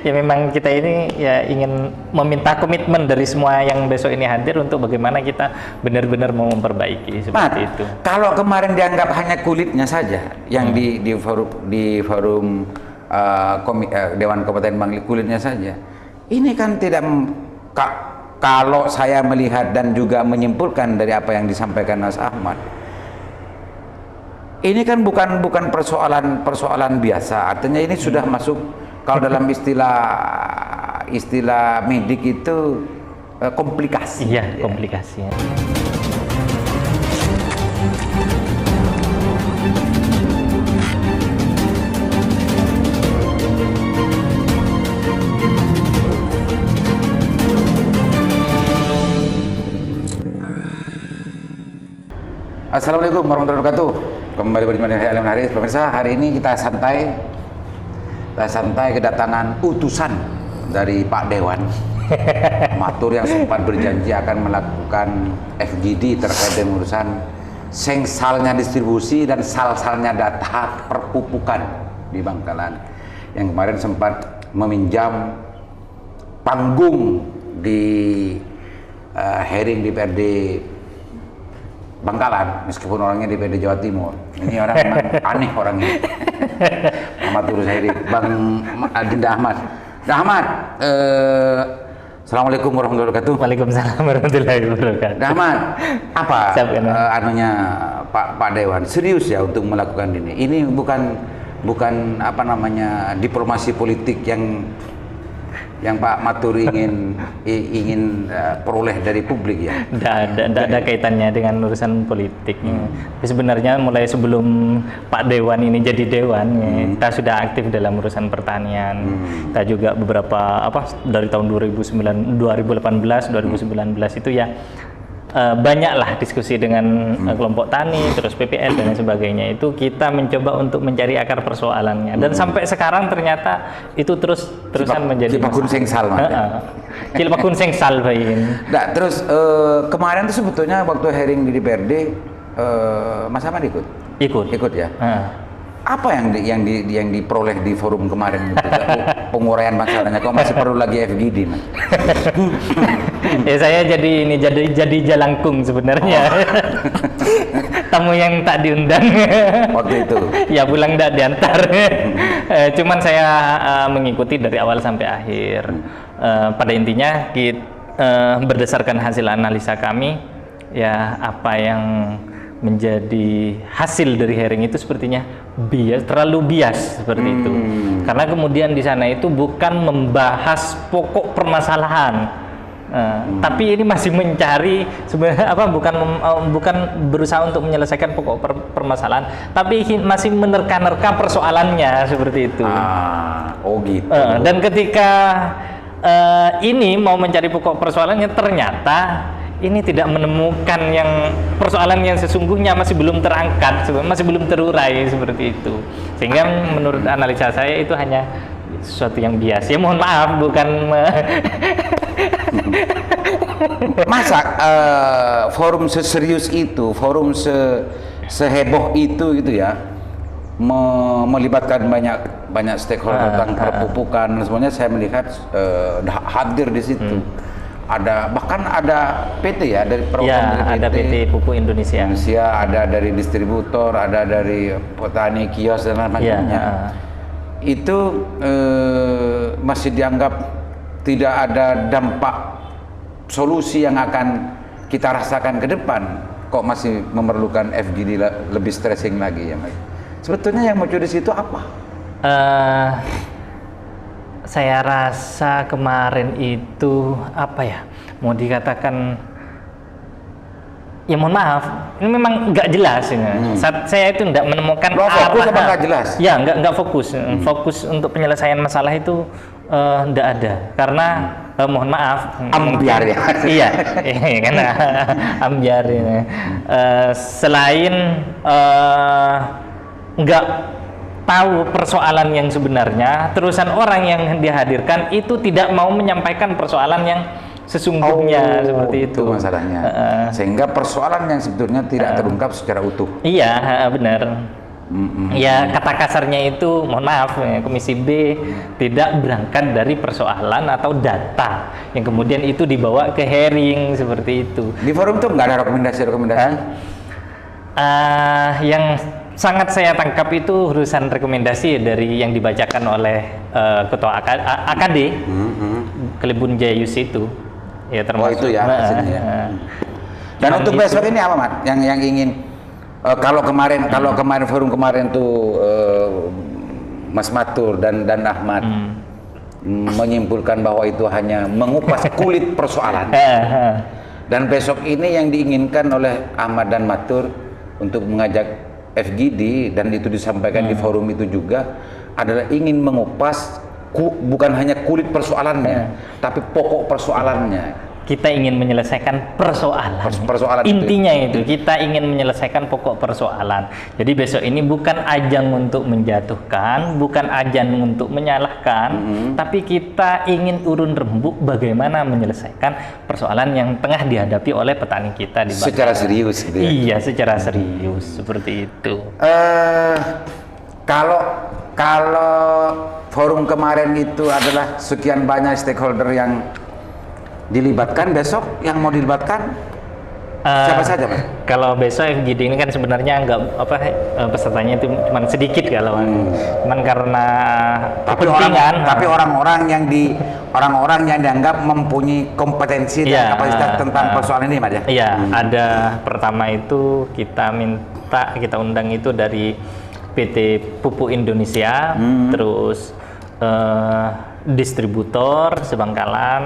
Ya memang kita ini ya ingin meminta komitmen dari semua yang besok ini hadir untuk bagaimana kita benar-benar mau memperbaiki seperti itu. Kalau kemarin dianggap hanya kulitnya saja yang di forum Dewan Kabupaten Bangli kulitnya saja. Ini kan tidak kalau saya melihat dan juga menyimpulkan dari apa yang disampaikan Mas Ahmad. Ini kan bukan persoalan biasa. Artinya ini sudah masuk, kalau dalam istilah medik itu komplikasi. Iya, komplikasi. Assalamualaikum warahmatullahi wabarakatuh. Kembali berjumpa dengan saya Alim Haris. Pemirsa, hari ini kita santai kedatangan utusan dari Pak Dewan Matur yang sempat berjanji akan melakukan FGD terkait dengan urusan sengsalnya distribusi dan salsalnya data perpupukan di Bangkalan, yang kemarin sempat meminjam panggung di hearing DPRD Bangkalan, meskipun orangnya di PD Jawa Timur. Ini orang memang aneh orangnya. Ahmad Turushairi, Bang Adinda Ahmad. Ahmad, Assalamualaikum warahmatullahi wabarakatuh. Waalaikumsalam warahmatullahi wabarakatuh. Ahmad, apa anunya Pak Dewan serius ya untuk melakukan ini? Ini bukan apa namanya diplomasi politik yang Pak Matur ingin peroleh dari publik ya? Tidak ada kaitannya dengan urusan politik. Tapi sebenarnya mulai sebelum Pak Dewan ini jadi Dewan, kita sudah aktif dalam urusan pertanian. Kita juga beberapa dari tahun 2018, 2019 itu ya banyaklah diskusi dengan kelompok tani, terus PPL dan sebagainya. Itu kita mencoba untuk mencari akar persoalannya, dan sampai sekarang ternyata itu terusan menjadi Cilpakun sengsal, Cilpakun sengsal bayin. Nah, terus kemarin tuh sebetulnya waktu hearing di DPRD Mas Ahmad ikut ya. Apa yang diperoleh di forum kemarin itu? Penguraian masalahnya, kok masih perlu lagi FGD, Mas? Ya saya jadi jalangkung sebenarnya. Tamu yang tak diundang waktu itu ya pulang tidak diantar. Cuman saya mengikuti dari awal sampai akhir. Pada intinya berdasarkan hasil analisa kami, ya apa yang menjadi hasil dari hearing itu sepertinya terlalu bias seperti itu. Karena kemudian di sana itu bukan membahas pokok permasalahan, tapi ini masih mencari sebenarnya bukan berusaha untuk menyelesaikan pokok permasalahan, tapi masih menerka-nerka persoalannya seperti itu. Oh gitu. Dan ketika ini mau mencari pokok persoalannya, ternyata ini tidak menemukan persoalan yang sesungguhnya, masih belum terangkat, masih belum terurai seperti itu. Sehingga menurut analisa saya itu hanya sesuatu yang biasa. Ya mohon maaf, bukan masa forum seserius itu, forum seheboh itu gitu ya, melibatkan banyak stakeholder tentang perpupukan. Semuanya saya melihat hadir di situ. Bahkan ada PT ya, dari program ya, ada PT Pupuk Indonesia, ada dari distributor, ada dari petani kios dan lain-lainnya. Itu masih dianggap tidak ada dampak solusi yang akan kita rasakan ke depan. Kok masih memerlukan FGD lebih stressing lagi ya, Mas? Sebetulnya yang muncul di situ apa? Saya rasa kemarin itu mau dikatakan, ya mohon maaf, ini memang nggak jelas ini. Saya itu nggak menemukan fokus apa nggak jelas? Ya nggak fokus. Fokus untuk penyelesaian masalah itu nggak ada, karena mohon maaf, ambiar ya. Iya, karena ambiar ini. Selain nggak tahu persoalan yang sebenarnya, terusan orang yang dihadirkan itu tidak mau menyampaikan persoalan yang sesungguhnya, seperti itu masalahnya. Sehingga persoalan yang sebetulnya tidak terungkap secara utuh. Iya, benar. Ya kata kasarnya itu, mohon maaf, ya, Komisi B tidak berangkat dari persoalan atau data yang kemudian itu dibawa ke hearing seperti itu. Di forum tuh nggak ada rekomendasi-rekomendasi? Yang sangat saya tangkap itu urusan rekomendasi dari yang dibacakan oleh Ketua AKD Kelebun Jayus itu. Ya termasuk. Oh itu ya hasilnya. Dan untuk besok ini apa, Mat? Yang ingin kalau kemarin forum kemarin tuh Mas Matur dan Ahmad menyimpulkan bahwa itu hanya mengupas kulit persoalan. Dan besok ini yang diinginkan oleh Ahmad dan Matur untuk mengajak FGD, dan itu disampaikan di forum itu juga, adalah ingin mengupas bukan hanya kulit persoalannya, tapi pokok persoalannya. Kita ingin menyelesaikan persoalan. Persoalan intinya itu kita ingin menyelesaikan pokok persoalan. Jadi besok ini bukan ajang untuk menjatuhkan, bukan ajang untuk menyalahkan, tapi kita ingin urun rembuk bagaimana menyelesaikan persoalan yang tengah dihadapi oleh petani kita di Bangka. Secara serius gitu ya? Iya, secara serius seperti itu. Kalau forum kemarin itu adalah sekian banyak stakeholder yang dilibatkan, besok yang mau dilibatkan siapa saja, Mas? Kalau besok FGD ini kan sebenarnya pesertanya itu cuma sedikit kalau cuman karena kepentingan. Tapi orang-orang yang dianggap mempunyai kompetensi dan kapasitas tentang persoalan ini, Mas ya? Iya, ada pertama itu kita undang itu dari PT Pupuk Indonesia, terus distributor Sebangkalan,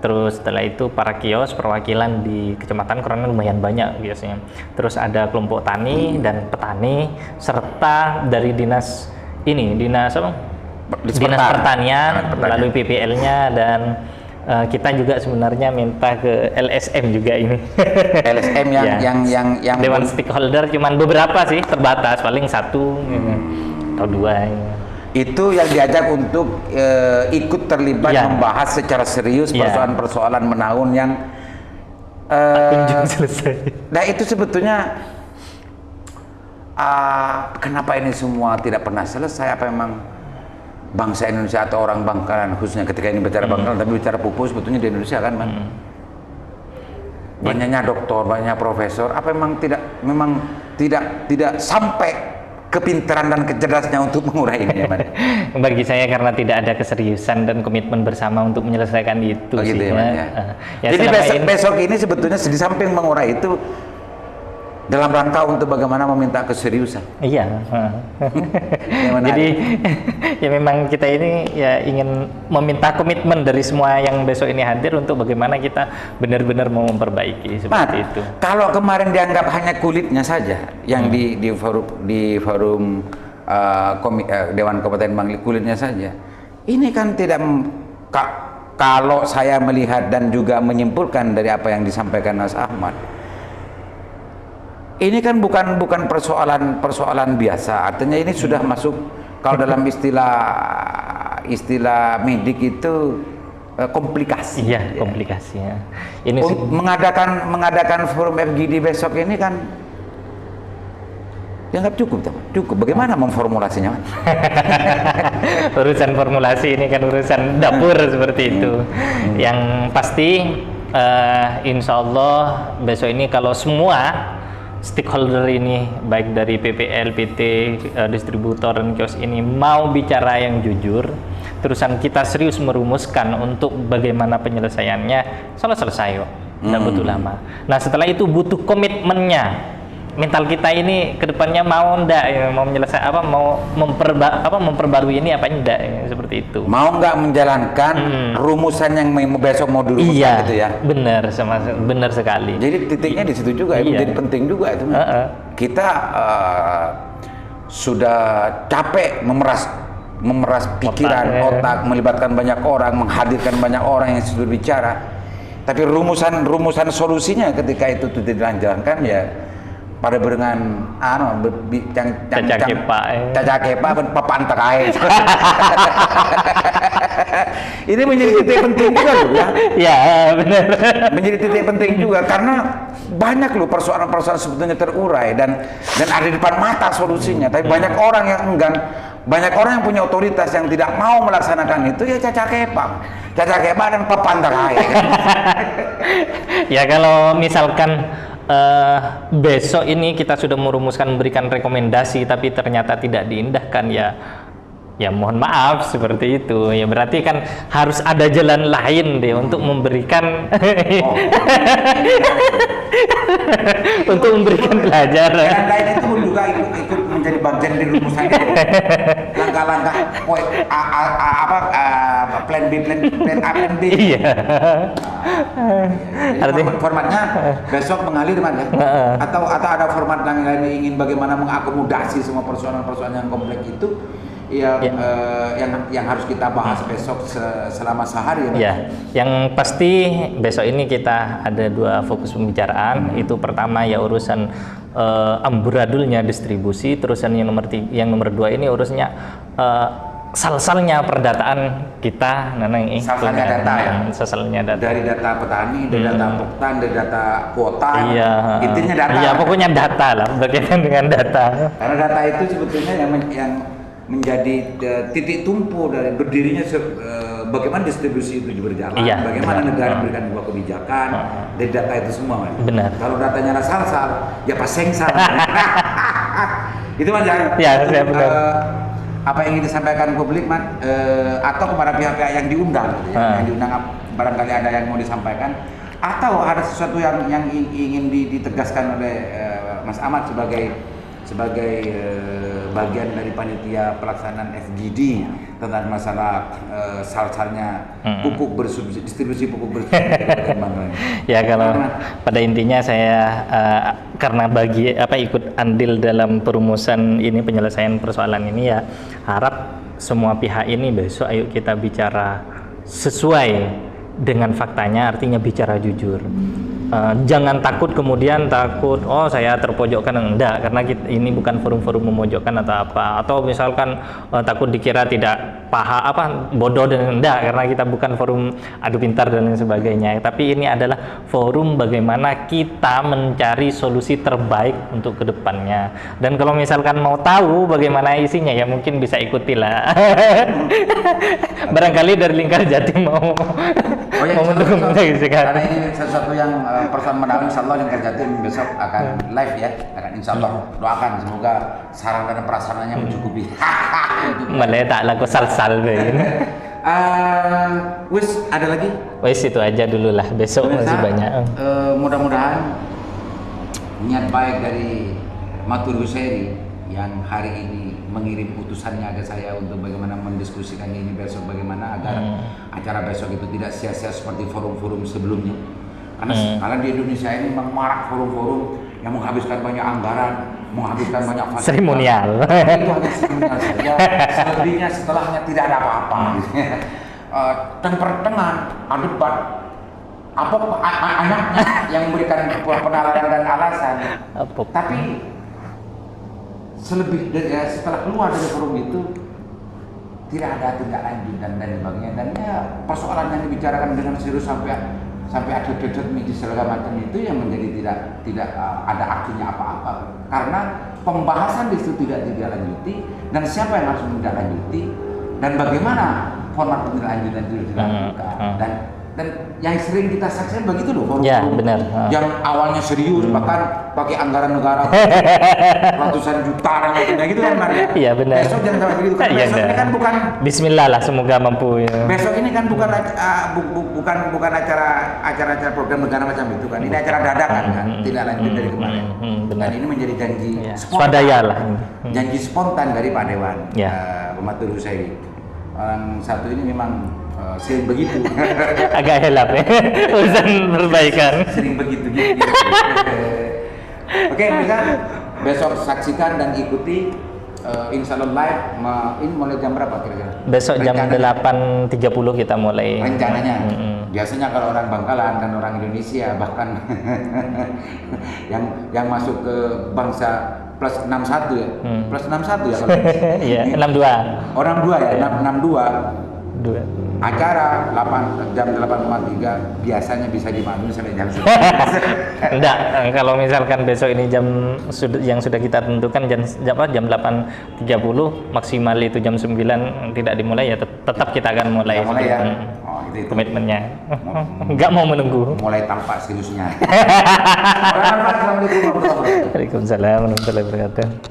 terus setelah itu para kios perwakilan di kecamatan karena lumayan banyak biasanya. Terus ada kelompok tani dan petani serta dari dinas pertanian, melalui PPL-nya, dan kita juga sebenarnya minta ke LSM juga ini. LSM yang Dewan Stakeholder cuman beberapa sih, terbatas, paling satu atau dua. Itu yang diajak untuk ikut terlibat membahas secara serius persoalan-persoalan menahun yang kunjung selesai. Nah itu sebetulnya kenapa ini semua tidak pernah selesai? Apa memang bangsa Indonesia atau orang Bangkalan khususnya, ketika ini bicara Bangkalan tapi bicara pupuk sebetulnya di Indonesia kan, Man? Banyaknya doktor, banyak profesor, apa memang tidak sampai kepintaran dan kecerdasannya untuk mengurai ini, ya, Man? Bagi saya karena tidak ada keseriusan dan komitmen bersama untuk menyelesaikan itu. Oh, gitu ya. Ya, jadi besok ini sebetulnya di samping mengurai itu dalam rangka untuk bagaimana meminta keseriusan. Iya. Jadi ya memang kita ini ya ingin meminta komitmen dari semua yang besok ini hadir untuk bagaimana kita benar-benar mau memperbaiki seperti itu. Kalau kemarin dianggap hanya kulitnya saja yang di forum Dewan Kabupaten Bangli, kulitnya saja. Ini kan tidak kalau saya melihat dan juga menyimpulkan dari apa yang disampaikan Mas Ahmad, ini kan bukan persoalan biasa. Artinya ini sudah masuk, kalau dalam istilah medik itu komplikasi. Iya, komplikasi ya. Ini mengadakan forum FGD besok ini kan dianggap cukup, teman. Cukup. Bagaimana memformulasinya, Man? Urusan formulasi ini kan urusan dapur seperti itu. Yang pasti insya Allah besok ini kalau semua stakeholder ini baik dari PPL, PT, distributor dan kios ini mau bicara yang jujur, terusan kita serius merumuskan untuk bagaimana penyelesaiannya, selesai kok, nggak butuh lama. Nah setelah itu butuh komitmennya, mental kita ini kedepannya mau ndak ya, mau menyelesaikan mau memperbarui ini apa enggak ya, seperti itu. Mau nggak menjalankan rumusan yang besok mau dirumuskan gitu ya? Benar sekali. Jadi titiknya di situ juga, itu jadi penting juga itu. Kita sudah capek memeras pikiran, otak, melibatkan banyak orang, menghadirkan banyak orang yang sudah bicara. Tapi rumusan solusinya ketika itu tidak dijalankan ya pada berengan cacakepa papan tekai. Ini menjadi titik penting juga loh ya. Ya benar. Menjadi titik penting juga karena banyak loh persoalan-persoalan sebetulnya terurai dan ada di depan mata solusinya. Tapi banyak orang yang enggan, banyak orang yang punya otoritas yang tidak mau melaksanakan itu, ya caca kepang dan papan terakhir. Ya kalau misalkan besok ini kita sudah merumuskan memberikan rekomendasi tapi ternyata tidak diindahkan, ya mohon maaf seperti itu. Ya berarti kan harus ada jalan lain deh untuk memberikan untuk memberikan pelajaran. Jalan lain itu pun juga ikut menjadi bagian dari rumusan itu. Langkah-langkah plan B, plan A, plan B. Iya. Artinya formatnya besok mengalir mana? Atau ada format lain yang ingin bagaimana mengakomodasi semua persoalan-persoalan yang kompleks itu yang harus kita bahas besok selama sehari ya. Ya, yang pasti besok ini kita ada 2 fokus pembicaraan. Itu pertama ya urusan amburadulnya distribusi, terus yang nomor 2 ini urusnya salsalnya perdataan kita, salsalnya data ya. Salsalnya data. Dari data petani, dari data poktan, dari data kuota. Iya. Intinya data. Iya, pokoknya data lah, berkaitan dengan data. Karena data itu sebetulnya yang menjadi titik tumpu dari berdirinya bagaimana distribusi itu berjalan, iya, bagaimana benar. negara memberikan sebuah kebijakan dari data itu semua. Kan? Benar. Kalau datanya ada sal-sal, ya pas sengsal. Itu Mas Jan. Ya, saya benar. Apa yang ingin disampaikan publik, Man, atau kepada pihak-pihak yang diundang, gitu, yang diundang barangkali ada yang mau disampaikan, atau ada sesuatu yang ingin ditegaskan oleh Mas Ahmad sebagai bagian dari panitia pelaksanaan FGD tentang masalah salsalnya pupuk distribusi pupuk bersubsidi. Ya kalau pada intinya saya karena ikut andil dalam perumusan ini, penyelesaian persoalan ini, ya harap semua pihak ini besok ayo kita bicara sesuai dengan faktanya, artinya bicara jujur. Jangan takut kemudian oh saya terpojokkan, enggak, karena ini bukan forum-forum memojokkan atau apa, atau misalkan takut dikira tidak bodoh dan enggak, karena kita bukan forum adu pintar dan lain sebagainya, tapi ini adalah forum bagaimana kita mencari solusi terbaik untuk kedepannya. Dan kalau misalkan mau tahu bagaimana isinya, ya mungkin bisa ikutilah. Barangkali dari Lingkar Jatim mau mendukung karena ini sesuatu yang persoalan mendalam. Insyaallah Lingkar Jatim besok akan live ya, insyaallah doakan semoga sarana dan prasarananya mencukupi. Malah tak laku sal-sal begini. Wis ada lagi? Wis itu aja dulu lah, besok masih banyak. Mudah-mudahan niat baik dari Matur Husairi yang hari ini mengirim utusannya ke saya untuk bagaimana mendiskusikan ini besok, bagaimana agar acara besok itu tidak sia-sia seperti forum-forum sebelumnya. Karena di Indonesia ini memang marak forum-forum yang menghabiskan banyak anggaran, menghabiskan banyak fasilitas. Seremonial. Itu hanya seremonial saja. Selebihnya setelahnya tidak ada apa-apa. Dan pertengahan debat anaknya yang memberikan penalaran dan alasan. Tapi setelah keluar dari forum itu tidak ada tindak lanjut dan sebagainya, dan ya persoalan yang dibicarakan dengan serius sampai ada debat medis segala macam itu yang menjadi tidak ada artinya apa-apa, karena pembahasan di situ tidak lanjuti, dan siapa yang harus menindaklanjuti dan bagaimana format penindaklanjutan itu dilakukan. Dan yang sering kita saksikan begitu loh, forum ya, benar. Yang awalnya serius bahkan pakai anggaran negara ratusan juta dan lain-lain gitu kan, Maria. Iya benar. Besok jangan sampai begitu kan. Besok ini kan bukan Bismillah lah, semoga mampu ya. Besok ini kan bukan acara program negara macam itu kan. Ini acara dadakan kan, tidak lanjut dari kemarin. Benar. Dan ini menjadi janji swadaya lah. Janji spontan dari Pak Dewan, Matur Husairi. Orang satu ini memang sering begitu. Agak helap ya. Urusan perbaikan. Sering begitu gitu. Oke, bisa besok saksikan dan ikuti Insyaallah live. Ini mulai jam berapa kira-kira? Besok jam 8.30 kita mulai. Rencananya. Biasanya kalau orang Bangkalan dan orang Indonesia bahkan yang masuk ke bangsa plus 61 ya. Plus 61 ya kalau. Iya, 62. Orang 2 ya, 62. acara jam 8.3 biasanya bisa dimaklumi sampai jam 9. Enggak, kalau misalkan besok ini yang sudah kita tentukan jam 8.30, maksimal itu jam 9 tidak dimulai, ya tetap kita akan mulai. Ya, mulai ya. Oh, itu. Komitmennya. Enggak mau menunggu. Mulai tampak seriusnya. Assalamualaikum warahmatullahi wabarakatuh. Waalaikumsalam warahmatullahi wabarakatuh.